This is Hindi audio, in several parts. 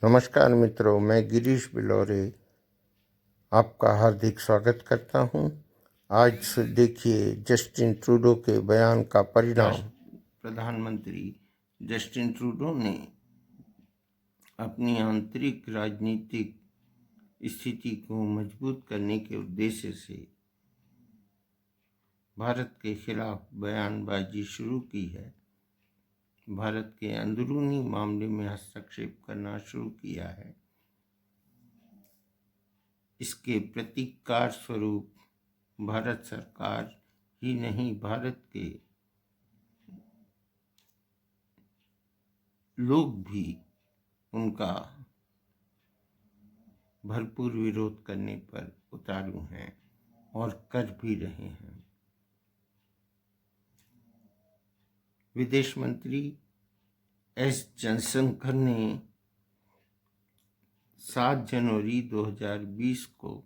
नमस्कार मित्रों, मैं गिरीश बिलोरे आपका हार्दिक स्वागत करता हूं। आज से देखिए जस्टिन ट्रूडो के बयान का परिणाम। प्रधानमंत्री जस्टिन ट्रूडो ने अपनी आंतरिक राजनीतिक स्थिति को मजबूत करने के उद्देश्य से भारत के खिलाफ बयानबाजी शुरू की है। भारत के अंदरूनी मामले में हस्तक्षेप करना शुरू किया है। इसके प्रतिकार स्वरूप भारत सरकार ही नहीं, भारत के लोग भी उनका भरपूर विरोध करने पर उतारू हैं और कर भी रहे हैं। विदेश मंत्री एस जयशंकर ने 7 जनवरी 2020 को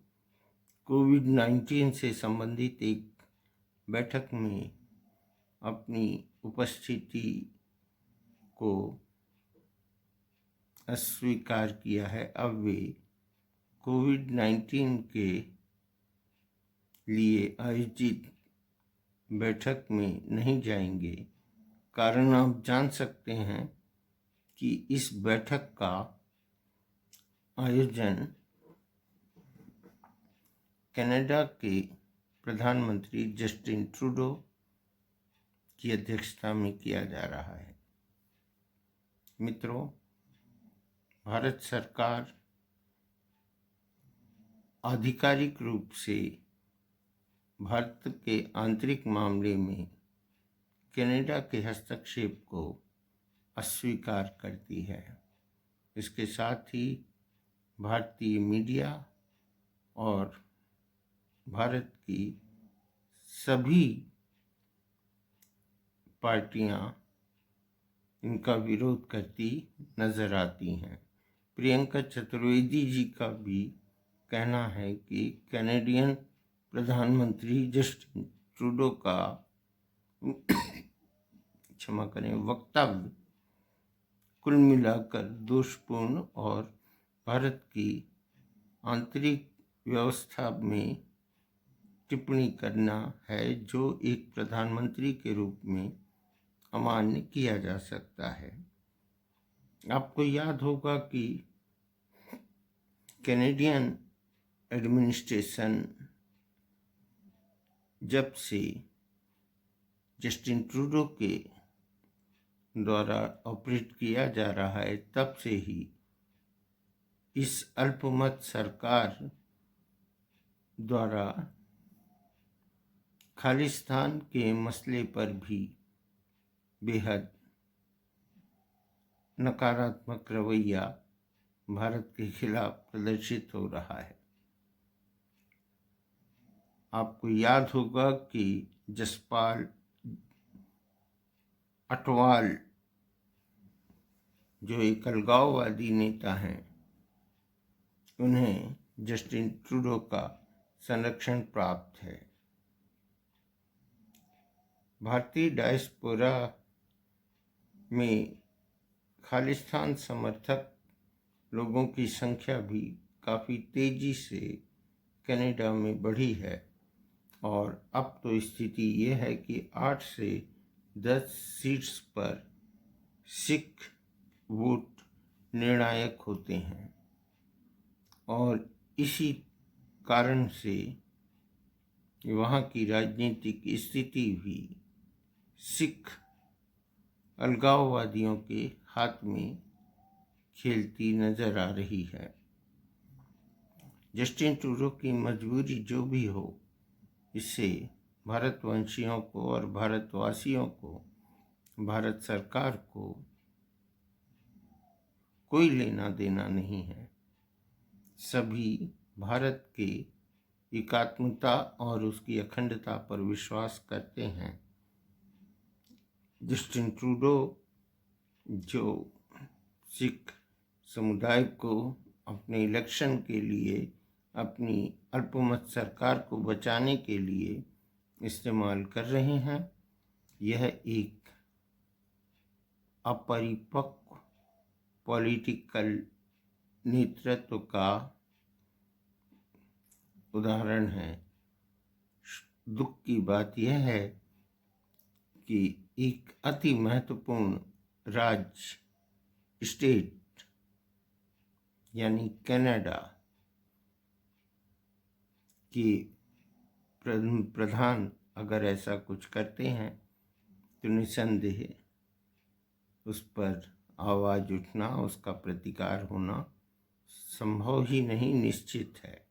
कोविड-19 से संबंधित एक बैठक में अपनी उपस्थिति को अस्वीकार किया है। अब वे कोविड-19 के लिए आयोजित बैठक में नहीं जाएंगे। कारण आप जान सकते हैं कि इस बैठक का आयोजन कनाडा के प्रधानमंत्री जस्टिन ट्रूडो की अध्यक्षता में किया जा रहा है। मित्रों, भारत सरकार आधिकारिक रूप से भारत के आंतरिक मामले में कनाडा के हस्तक्षेप को अस्वीकार करती है। इसके साथ ही भारतीय मीडिया और भारत की सभी पार्टियां इनका विरोध करती नजर आती हैं। प्रियंका चतुर्वेदी जी का भी कहना है कि कैनेडियन प्रधानमंत्री जस्टिन ट्रूडो का क्षमा करें वक्तव्य कुल मिलाकर दोषपूर्ण और भारत की आंतरिक व्यवस्था में टिप्पणी करना है, जो एक प्रधानमंत्री के रूप में अमान्य किया जा सकता है। आपको याद होगा कि कैनेडियन एडमिनिस्ट्रेशन जब से जस्टिन ट्रूडो के द्वारा ऑपरेट किया जा रहा है, तब से ही इस अल्पमत सरकार द्वारा खालिस्तान के मसले पर भी बेहद नकारात्मक रवैया भारत के खिलाफ प्रदर्शित हो रहा है। आपको याद होगा कि जसपाल अटवाल जो एक अलगाववादी नेता हैं, उन्हें जस्टिन ट्रूडो का संरक्षण प्राप्त है। भारतीय डायस्पोरा में खालिस्तान समर्थक लोगों की संख्या भी काफ़ी तेजी से कनाडा में बढ़ी है और अब तो स्थिति ये है कि 8 से 10 सीट्स पर सिख वोट निर्णायक होते हैं और इसी कारण से वहाँ की राजनीतिक स्थिति भी सिख अलगाववादियों के हाथ में खेलती नजर आ रही है। जस्टिन ट्रूडो की मजबूरी जो भी हो, इससे भारतवंशियों को और भारतवासियों को, भारत सरकार को कोई लेना देना नहीं है। सभी भारत के एकात्मता और उसकी अखंडता पर विश्वास करते हैं। जस्टिन ट्रूडो जो सिख समुदाय को अपने इलेक्शन के लिए, अपनी अल्पमत सरकार को बचाने के लिए इस्तेमाल कर रहे हैं, यह एक अपरिपक्व पॉलिटिकल नेतृत्व का उदाहरण है। दुख की बात यह है कि एक अति महत्वपूर्ण राज्य स्टेट यानी कनाडा के प्रधान अगर ऐसा कुछ करते हैं तो निसंदेह उस पर आवाज़ उठना, उसका प्रतिकार होना संभव ही नहीं, निश्चित है।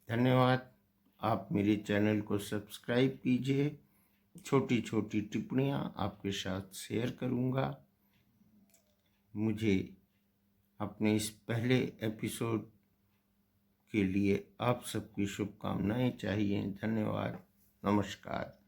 धन्यवाद। आप मेरे चैनल को सब्सक्राइब कीजिए। छोटी छोटी टिप्पणियाँ आपके साथ शेयर करूँगा। मुझे अपने इस पहले एपिसोड के लिए आप सबकी शुभकामनाएं चाहिए। धन्यवाद। नमस्कार।